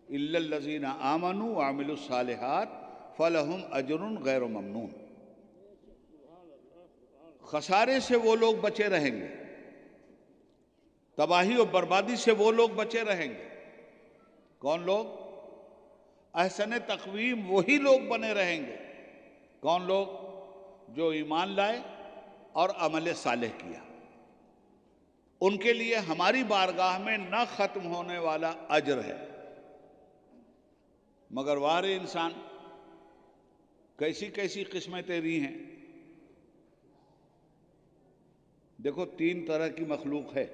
الا الذین آمنوا وعملوا الصالحات فلہم اجر غیر ممنون۔ خسارے سے وہ لوگ بچے رہیں گے، تباہی اور بربادی سے وہ لوگ بچے رہیں گے۔ کون لوگ؟ احسن تقویم وہی لوگ بنے رہیں گے۔ کون لوگ؟ جو ایمان لائے اور عمل صالح کیا۔ ان کے لیے ہماری بارگاہ میں نہ ختم ہونے والا اجر ہے۔ مگر وارے انسان، کیسی کیسی قسمیں تیری ہیں۔ دیکھو، تین طرح کی مخلوق ہے۔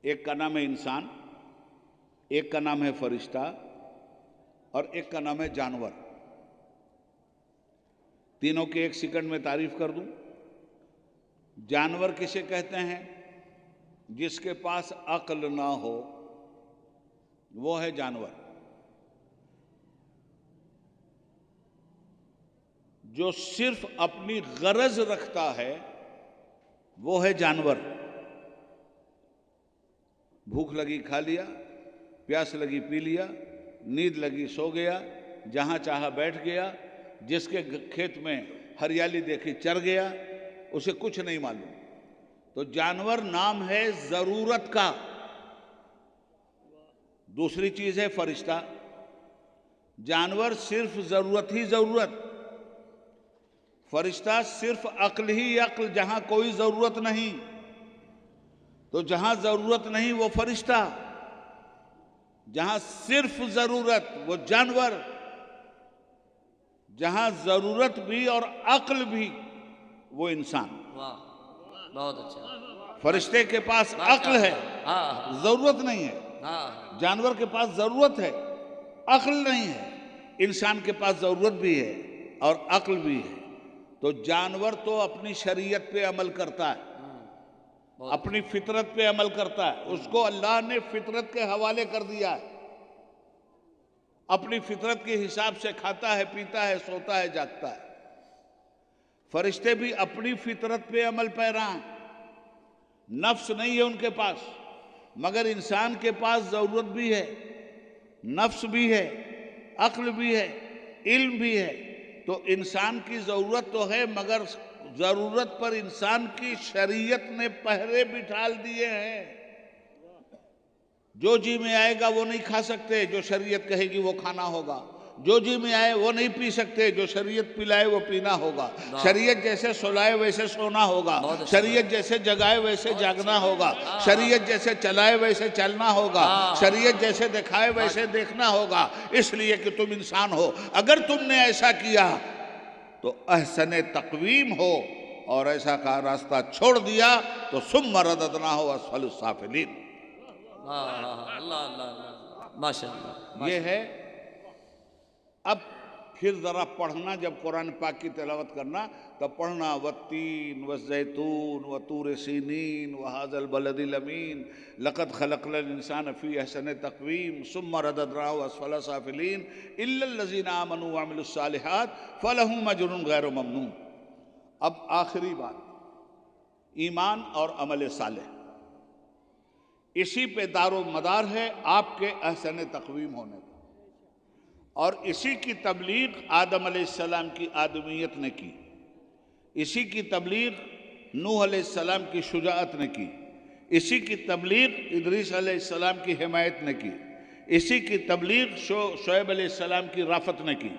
ایک کا نام ہے انسان، ایک کا نام ہے فرشتہ، اور ایک کا نام ہے جانور۔ تینوں کی ایک سیکنڈ میں تعریف کر دوں۔ جانور کسے کہتے ہیں؟ جس کے پاس عقل نہ ہو وہ ہے جانور۔ جو صرف اپنی غرض رکھتا ہے وہ ہے جانور۔ بھوک لگی کھا لیا، پیاس لگی پی لیا، نیند لگی سو گیا، جہاں چاہا بیٹھ گیا، جس کے کھیت میں ہریالی دیکھی چر گیا، اسے کچھ نہیں معلوم۔ تو جانور نام ہے ضرورت کا۔ دوسری چیز ہے فرشتہ۔ جانور صرف ضرورت ہی ضرورت، فرشتہ صرف عقل ہی عقل، جہاں کوئی ضرورت نہیں۔ تو جہاں ضرورت نہیں وہ فرشتہ، جہاں صرف ضرورت وہ جانور، جہاں ضرورت بھی اور عقل بھی وہ انسان۔ واہ، بہت اچھا۔ فرشتے کے پاس عقل ہے، ضرورت نہیں ہے۔ جانور کے پاس ضرورت ہے، عقل نہیں ہے۔ انسان کے پاس ضرورت بھی ہے اور عقل بھی ہے۔ تو جانور تو اپنی شریعت پہ عمل کرتا ہے، اپنی فطرت پہ عمل کرتا ہے۔ اس کو اللہ نے فطرت کے حوالے کر دیا ہے۔ اپنی فطرت کے حساب سے کھاتا ہے، پیتا ہے، سوتا ہے، جاگتا ہے۔ فرشتے بھی اپنی فطرت پہ عمل پیرا ہیں۔ نفس نہیں ہے ان کے پاس، مگر انسان کے پاس ضرورت بھی ہے، نفس بھی ہے، عقل بھی ہے، علم بھی ہے۔ تو انسان کی ضرورت تو ہے، مگر ضرورت پر انسان کی شریعت نے پہرے بٹھال دیے ہیں۔ جو جی میں آئے گا وہ نہیں کھا سکتے، جو شریعت کہے گی وہ کھانا ہوگا۔ جو جی میں آئے وہ نہیں پی سکتے، جو شریعت پلائے وہ پینا ہوگا۔ شریعت جیسے سلائے ویسے سونا ہوگا، شریعت جیسے جگائے ویسے جاگنا ہوگا، شریعت جیسے چلائے ویسے چلنا ہوگا، شریعت جیسے دکھائے ویسے دیکھنا ہوگا۔ اس لیے کہ تم انسان ہو، اگر تم نے ایسا کیا تو احسن تقویم ہو، اور ایسا کا راستہ چھوڑ دیا تو ثم رددناہ اسفل السافلین۔ اللہ اللہ اللہ، ماشاءاللہ۔ یہ ہے۔ اب پھر ذرا پڑھنا، جب قرآن پاک کی تلاوت کرنا تب پڑھنا، والتین والزیتون وطور سینین وہذا البلد الامین لقد خلقنا الانسان فی احسن تقویم ثم رددناہ اسفل سافلین الا الذین آمنوا وعملوا الصالحات فلہم اجر غیر ممنون۔ اب آخری بات، ایمان اور عمل صالح، اسی پہ دار و مدار ہے آپ کے احسن تقویم ہونے کا۔ اور اسی کی تبلیغ آدم علیہ السلام کی آدمیت نے کی، اسی کی تبلیغ نوح علیہ السلام کی شجاعت نے کی، اسی کی تبلیغ ادریس علیہ السلام کی حمایت نے کی، اسی کی تبلیغ شعیب علیہ السلام کی رافت نے کی،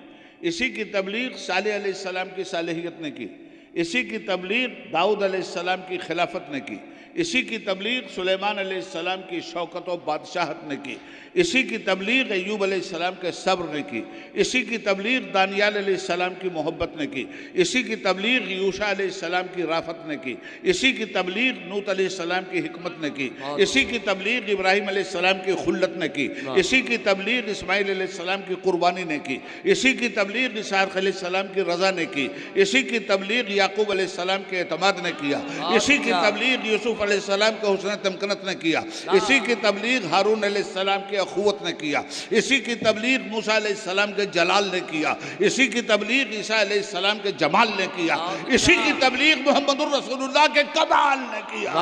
اسی کی تبلیغ صالح علیہ السلام کی صالحیت نے کی، اسی کی تبلیغ داؤد علیہ السلام کی خلافت نے کی، اسی کی تبلیغ سلیمان علیہ السلام کی شوکت و بادشاہت نے کی، اسی کی تبلیغ ایوب علیہ السلام کے صبر نے کی، اسی کی تبلیغ دانیال علیہ السلام کی محبت نے کی، اسی کی تبلیغ یوشع علیہ السلام کی رافت نے کی، اسی کی تبلیغ لوط علیہ السلام کی حکمت نے کی، اسی کی تبلیغ ابراہیم علیہ السلام کی خلت نے کی، اسی کی تبلیغ اسماعیل علیہ السلام کی قربانی نے کی، اسی کی تبلیغ اسحاق علیہ السلام کی رضا نے کی، اسی کی تبلیغ یعقوب علیہ السلام کے اعتماد نے کیا، اسی کی تبلیغ یوسف علیہ السلام کے حسن تمکنت نے کیا، اسی کی تبلیغ ہارون علیہ السلام کی اخوت نے کیا، اسی کی تبلیغ موسیٰ علیہ السلام کے جلال نے کیا، اسی کی تبلیغ عیسیٰ علیہ السلام کے جمال نے کیا، اسی کی تبلیغ محمد الرسول اللہ کے کمال نے کیا۔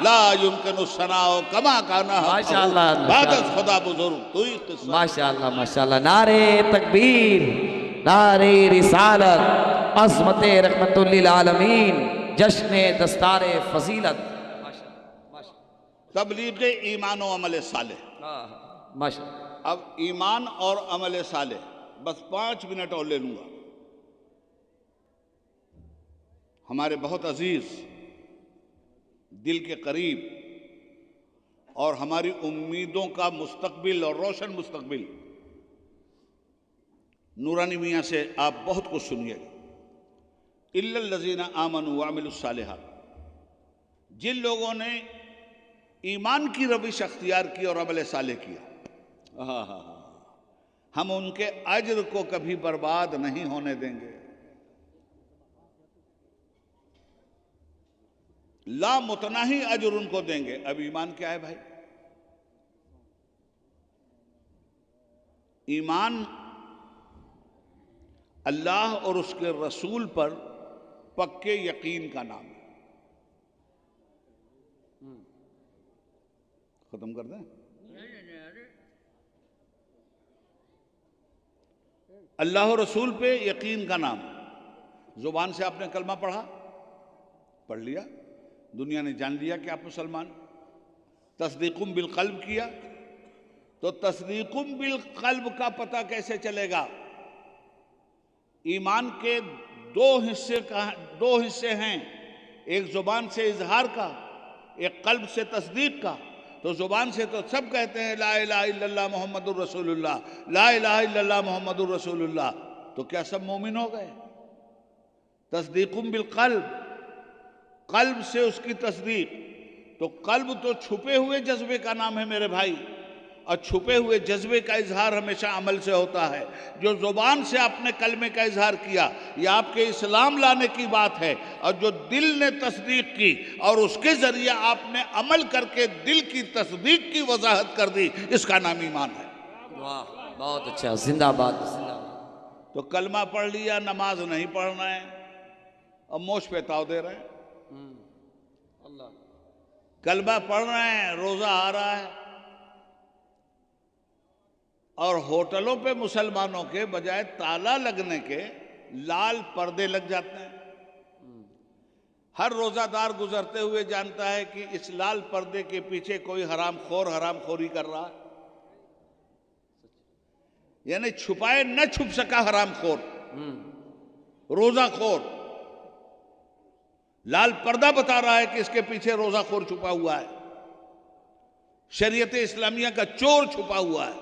لا یمکن الثناء کما کان ماشاءاللہ، بعد از خدا بزرگ تو ہی قصہ۔ ماشاءاللہ ماشاءاللہ، نعرہ تکبیر، نعرہ رسالت، عظمت رحمت للعالمین، جشن دستار فضیلت۔ تبلیغ ایمان و عمل صالح۔ ماشاءاللہ، اب ایمان اور عمل صالح بس 5 منٹ اور لے لوں گا۔ ہمارے بہت عزیز، دل کے قریب اور ہماری امیدوں کا مستقبل اور روشن مستقبل نورانی میاں سے آپ بہت کچھ سنیے گا۔ الا الذین آمنوا وعملوا الصالحات، جن لوگوں نے ایمان کی روش اختیار کی اور عمل صالح کیا، ہم ان کے اجر کو کبھی برباد نہیں ہونے دیں گے۔ لا متناہی اجر ان کو دیں گے۔ اب ایمان کیا ہے بھائی؟ ایمان اللہ اور اس کے رسول پر پکے یقین کا نام ہے۔ ختم کر دیں؟ اللہ اور رسول پہ یقین کا نام۔ زبان سے آپ نے کلمہ پڑھ لیا، دنیا نے جان لیا کہ آپ مسلمان۔ تصدیقم بالقلب کیا تو تصدیقم بالقلب کا پتہ کیسے چلے گا؟ ایمان کے دو حصے ہیں، ایک زبان سے اظہار کا، ایک قلب سے تصدیق کا۔ تو زبان سے تو سب کہتے ہیں لا الہ الا اللہ محمد الرسول اللہ، لا الہ الا اللہ محمد الرسول اللہ، تو کیا سب مومن ہو گئے؟ تصدیقم بالقلب، قلب سے اس کی تصدیق۔ تو قلب تو چھپے ہوئے جذبے کا نام ہے میرے بھائی، اور چھپے ہوئے جذبے کا اظہار ہمیشہ عمل سے ہوتا ہے۔ جو زبان سے آپ نے کلمے کا اظہار کیا یہ آپ کے اسلام لانے کی بات ہے، اور جو دل نے تصدیق کی اور اس کے ذریعے آپ نے عمل کر کے دل کی تصدیق کی وضاحت کر دی، اس کا نام ایمان ہے۔ واہ، بہت اچھا، زندہ باد، زندہ باد۔ تو کلمہ پڑھ لیا، نماز نہیں پڑھنا ہے، اور موش پہ تاؤ دے رہے ہیں۔ کلمہ پڑھ رہے ہیں، روزہ آ رہا ہے، اور ہوٹلوں پہ مسلمانوں کے بجائے تالا لگنے کے لال پردے لگ جاتے ہیں۔ ہر روزہ دار گزرتے ہوئے جانتا ہے کہ اس لال پردے کے پیچھے کوئی حرام خوری کر رہا ہے، یعنی چھپائے نہ چھپ سکا حرام خور، روزہ خور لال پردہ بتا رہا ہے کہ اس کے پیچھے روزہ خور چھپا ہوا ہے، شریعت اسلامیہ کا چور چھپا ہوا ہے۔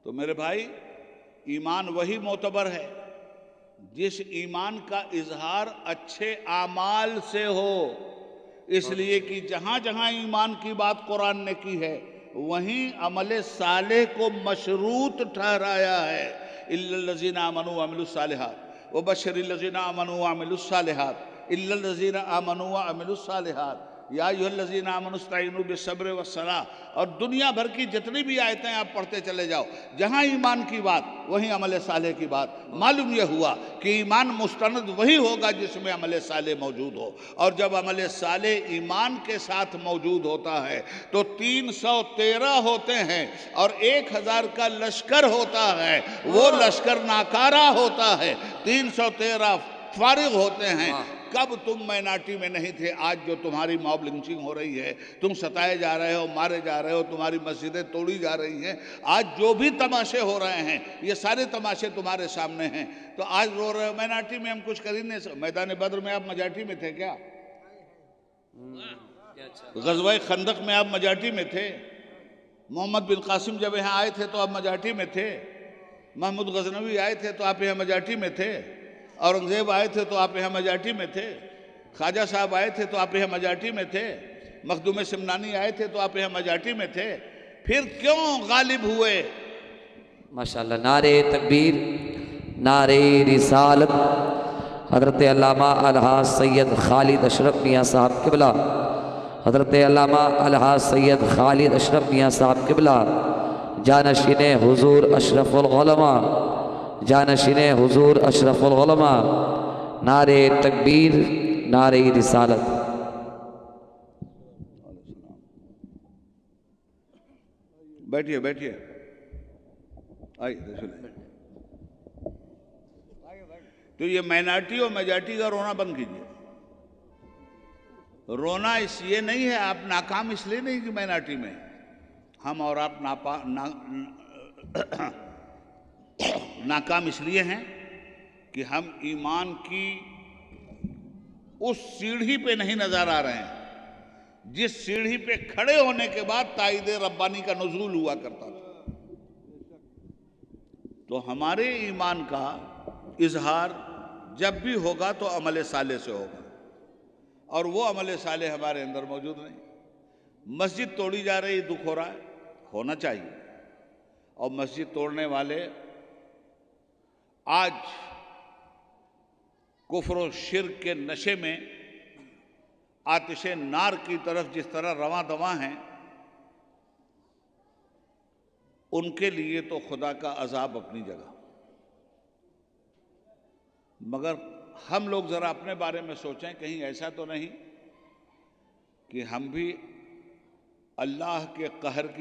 تو میرے بھائی، ایمان وہی معتبر ہے جس ایمان کا اظہار اچھے اعمال سے ہو، اس لیے کہ جہاں جہاں ایمان کی بات قرآن نے کی ہے وہیں عمل صالح کو مشروط ٹھہرایا ہے۔ الا الذین آمنوا وعملوا الصالحات وبشر الذین آمنوا وعملوا الصالحات الا الذین آمنوا وعملوا الصالحات یا ایھا الذین آمنوا استعینوا بالصبر والصلاۃ۔ اور دنیا بھر کی جتنی بھی آیتیں آپ پڑھتے چلے جاؤ، جہاں ایمان کی بات وہیں عمل صالح کی بات۔ معلوم یہ ہوا کہ ایمان مستند وہی ہوگا جس میں عمل صالح موجود ہو، اور جب عمل صالح ایمان کے ساتھ موجود ہوتا ہے تو 313 ہوتے ہیں، اور 1000 کا لشکر ہوتا ہے، وہ لشکر ناکارہ ہوتا ہے، 313 فارغ ہوتے ہیں۔ کب تم میناٹی میں نہیں تھے، آج جو تمہاری موب لنچنگ ہو رہی ہے، تم ستائے جا رہے ہو، مارے جا رہے ہو، تمہاری مسجدیں توڑی جا رہی ہیں، آج جو بھی تماشے ہو رہے ہیں یہ سارے تماشے تمہارے سامنے ہیں، تو آج رو رہے ہو میناٹی میں ہم کچھ کر ہی نہیں سکتے۔ میدان بدر میں آپ مجاٹی میں تھے کیا؟ غزوہ خندق میں آپ مجاٹی میں تھے؟ محمد بن قاسم جب یہاں آئے تھے تو آپ مجاٹی میں تھے؟ محمود غزنوی آئے تھے تو آپ یہاں مجاٹی میں تھے؟ اورنگزیب آئے تھے تو آپ یہاں مجاٹی میں تھے؟ خواجہ صاحب آئے تھے تو آپ یہاں مجاٹی میں تھے؟ مخدوم سمنانی آئے تھے تو آپ یہاں مجاٹی میں تھے؟ پھر کیوں غالب ہوئے؟ ماشاءاللہ، نعرہ تکبیر، نعرہ رسالت، حضرت علامہ الحاج سید خالد اشرف میاں صاحب قبلہ، حضرت علامہ الحاج سید خالد اشرف میاں صاحب قبلہ، جانشین حضور اشرف العلماء، جانشین حضور اشرف العلماء، نعرہ تکبیر، نعرہ رسالت۔ بیٹھیے بیٹھیے، آئیے رسول۔ تو یہ مائنارٹی اور میجارٹی کا رونا بند کیجیے۔ رونا اس یہ نہیں ہے، آپ ناکام اس لیے نہیں کہ مائنارٹی میں ہم اور آپ ناکام اس لیے ہیں کہ ہم ایمان کی اس سیڑھی پہ نہیں نظر آ رہے ہیں جس سیڑھی پہ کھڑے ہونے کے بعد تائید ربانی کا نزول ہوا کرتا تھا۔ تو ہمارے ایمان کا اظہار جب بھی ہوگا تو عمل صالح سے ہوگا، اور وہ عمل صالح ہمارے اندر موجود نہیں۔ مسجد توڑی جا رہی، دکھ ہو رہا ہے، ہونا چاہیے، اور مسجد توڑنے والے آج کفر و شرک کے نشے میں آتش نار کی طرف جس طرح رواں دواں ہیں، ان کے لیے تو خدا کا عذاب اپنی جگہ۔ مگر ہم لوگ ذرا اپنے بارے میں سوچیں، کہیں ایسا تو نہیں کہ ہم بھی اللہ کے قہر کی